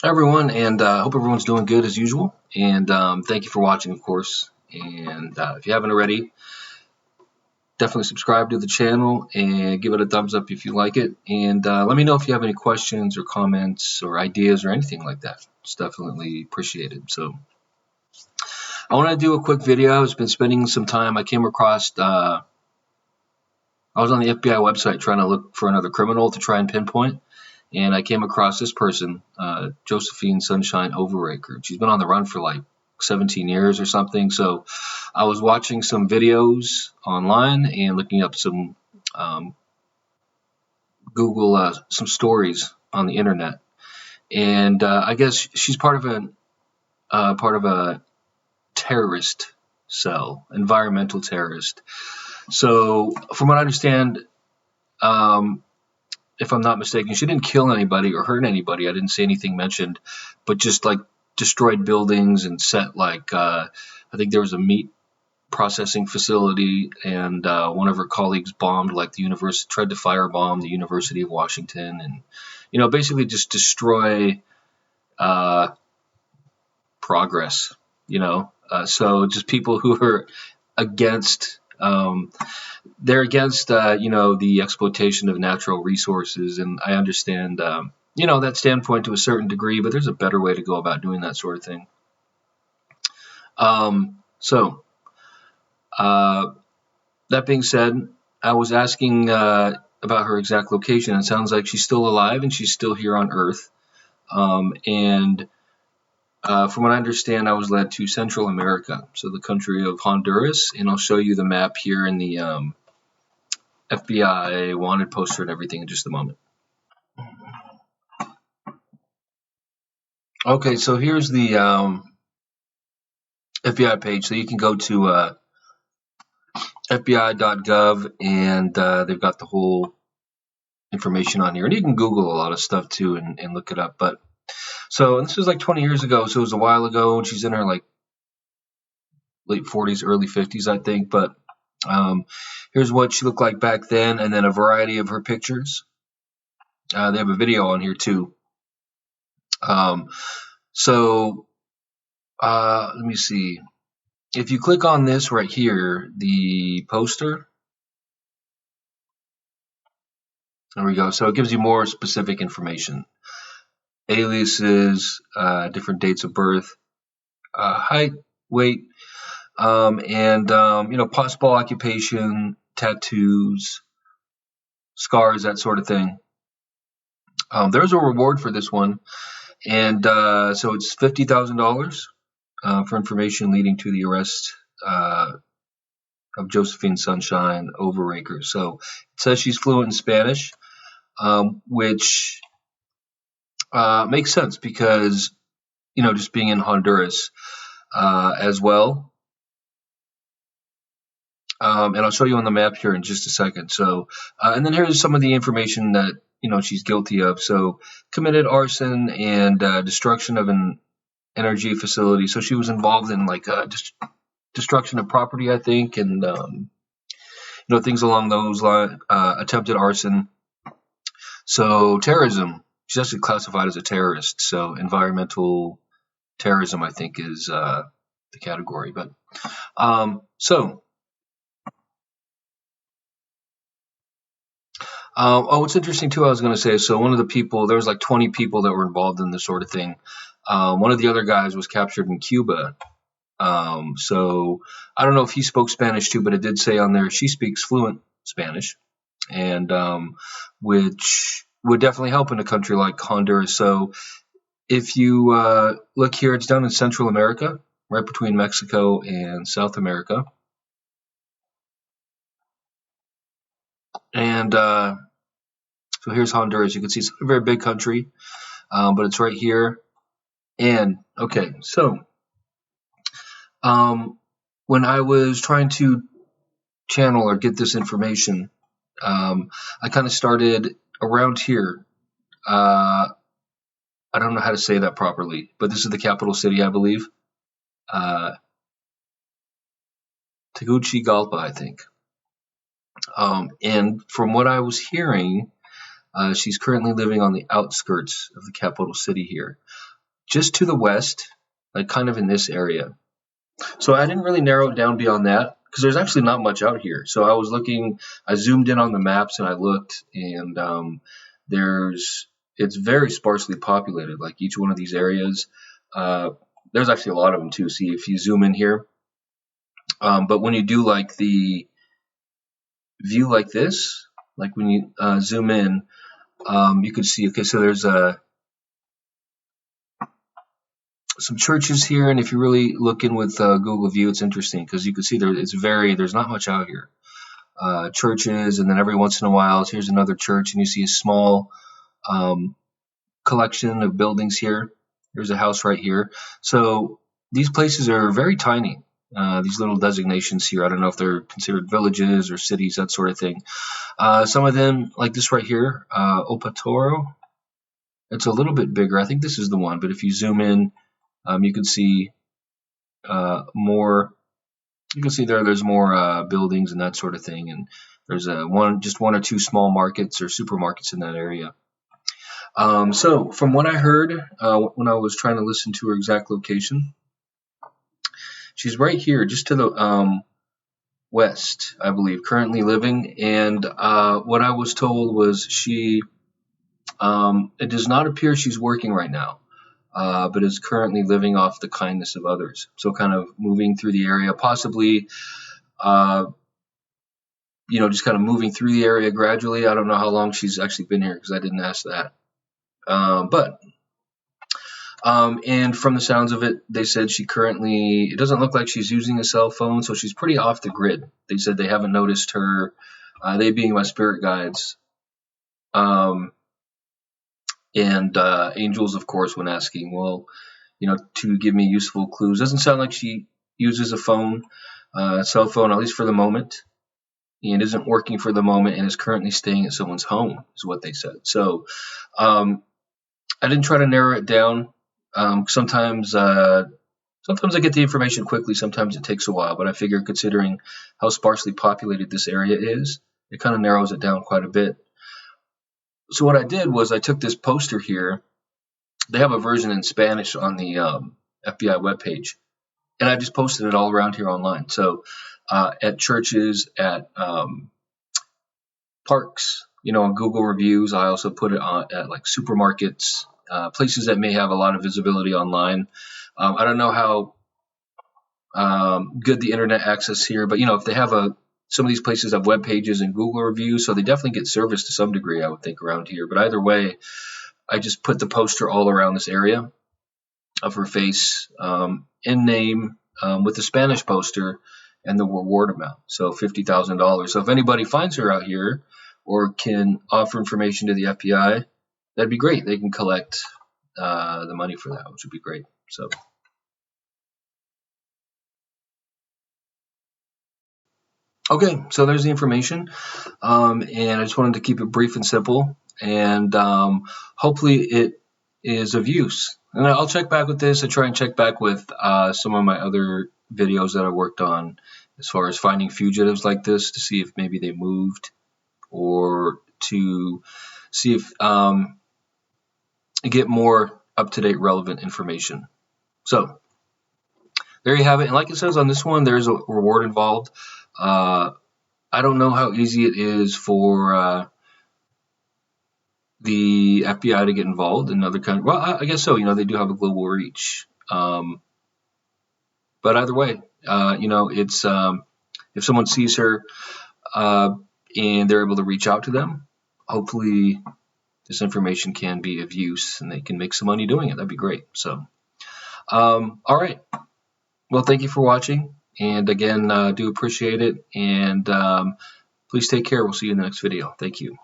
Everyone, and hope everyone's doing good as usual. And thank you for watching, of course. And if you haven't already, definitely subscribe to the channel and give it a thumbs up if you like it. And let me know if you have any questions or comments or ideas or anything like that. It's definitely appreciated. So I want to do a quick video. I've been spending some time. I came across. I was on the FBI website trying to look for another criminal to try and pinpoint. And I came across this person, Josephine Sunshine Overaker. She's been on the run for like 17 years or something. So I was watching some videos online and looking up some Google some stories on the internet. And I guess she's part of a terrorist cell, environmental terrorist. So from what I understand, um, if I'm not mistaken, she didn't kill anybody or hurt anybody. I didn't see anything mentioned, but just like destroyed buildings and set like I think there was a meat processing facility, and one of her colleagues bombed like the university, tried to firebomb the University of Washington, and basically just destroy uh, progress. So just people who are against. They're against the exploitation of natural resources, and I understand that standpoint to a certain degree, but there's a better way to go about doing that sort of thing. So that being said, I was asking about her exact location. It sounds like she's still alive and she's still here on Earth. And from what I understand, I was led to Central America, so the country of Honduras, and I'll show you the map here in the FBI wanted poster and everything in just a moment. Okay, so here's the FBI page. So you can go to FBI.gov, and they've got the whole information on here. And you can Google a lot of stuff too and look it up. But so this was like 20 years ago, so it was a while ago, and she's in her like late 40s, early 50s, I think. But here's what she looked like back then, and then a variety of her pictures. They have a video on here too. So let me see. If you click on this right here, the poster, there we go. So it gives you more specific information. Aliases, different dates of birth, height, weight, and possible occupation, tattoos, scars, that sort of thing. There's a reward for this one, and so it's $50,000 for information leading to the arrest of Josephine Sunshine Overaker. So it says she's fluent in Spanish, which makes sense because just being in Honduras as well. And I'll show you on the map here in just a second. So, and then here's some of the information that she's guilty of. So, committed arson and destruction of an energy facility. So she was involved in like destruction of property, I think, and things along those lines. Attempted arson. So terrorism. She's actually classified as a terrorist. So environmental terrorism, I think, is the category. But what's interesting too, I was going to say, so one of the people, there was like 20 people that were involved in this sort of thing. One of the other guys was captured in Cuba. So I don't know if he spoke Spanish too, but it did say on there she speaks fluent Spanish, and which would definitely help in a country like Honduras. So if you look here, it's down in Central America, right between Mexico and South America. And so here's Honduras. You can see it's a very big country, but it's right here. And okay, so when I was trying to channel or get this information, I kind of started around here. I don't know how to say that properly, but this is the capital city, I believe. Tegucigalpa, I think. And from what I was hearing, She's currently living on the outskirts of the capital city here, just to the west, like kind of in this area. So I didn't really narrow it down beyond that because there's actually not much out here. So I was looking, I zoomed in on the maps and I looked, and it's very sparsely populated. Like each one of these areas, there's actually a lot of them too. See if you zoom in here. But when you do like the view like this, like when you zoom in, you can see. Okay, so there's some churches here, and if you really look in with Google View, it's interesting because you can see there's not much out here. Churches, and then every once in a while, here's another church, and you see a small collection of buildings here. There's a house right here. So these places are very tiny. These little designations here, I don't know if they're considered villages or cities, that sort of thing. Some of them, like this right here, Opatoro, it's a little bit bigger. I think this is the one, but if you zoom in, you can see more. You can see there's more buildings and that sort of thing, and there's just one or two small markets or supermarkets in that area. So from what I heard when I was trying to listen to her exact location, she's right here, just to the west, I believe, currently living. And what I was told was it does not appear she's working right now. But is currently living off the kindness of others. So kind of moving through the area, possibly, just kind of moving through the area gradually. I don't know how long she's actually been here because I didn't ask that. And from the sounds of it, they said it doesn't look like she's using a cell phone, so she's pretty off the grid. They said they haven't noticed her, they being my spirit guides. And angels, of course, when asking, to give me useful clues. Doesn't sound like she uses a cell phone, at least for the moment, and isn't working for the moment, and is currently staying at someone's home, is what they said. So I didn't try to narrow it down. Sometimes I get the information quickly. Sometimes it takes a while, but I figure considering how sparsely populated this area is, it kind of narrows it down quite a bit. So what I did was I took this poster here. They have a version in Spanish on the FBI webpage, and I just posted it all around here online. So at churches, at parks, on Google reviews. I also put it on at like supermarkets, places that may have a lot of visibility online. I don't know how good the internet access here, but if they have some of these places have web pages and Google reviews, so they definitely get service to some degree, I would think, around here. But either way, I just put the poster all around this area of her face, in name, with the Spanish poster and the reward amount, so $50,000. So if anybody finds her out here or can offer information to the FBI, that'd be great. They can collect the money for that, which would be great. So. Okay, so there's the information, and I just wanted to keep it brief and simple, and hopefully it is of use. And I'll check back with this and try and check back with some of my other videos that I worked on as far as finding fugitives like this, to see if maybe they moved, or to see if get more up-to-date relevant information. So there you have it. And like it says on this one, there's a reward involved. I don't know how easy it is for the FBI to get involved in other countries. Well, I guess so. They do have a global reach. But either way, it's if someone sees her and they're able to reach out to them, hopefully this information can be of use and they can make some money doing it. That'd be great. So, all right. Well, thank you for watching. And again, do appreciate it. And please take care. We'll see you in the next video. Thank you.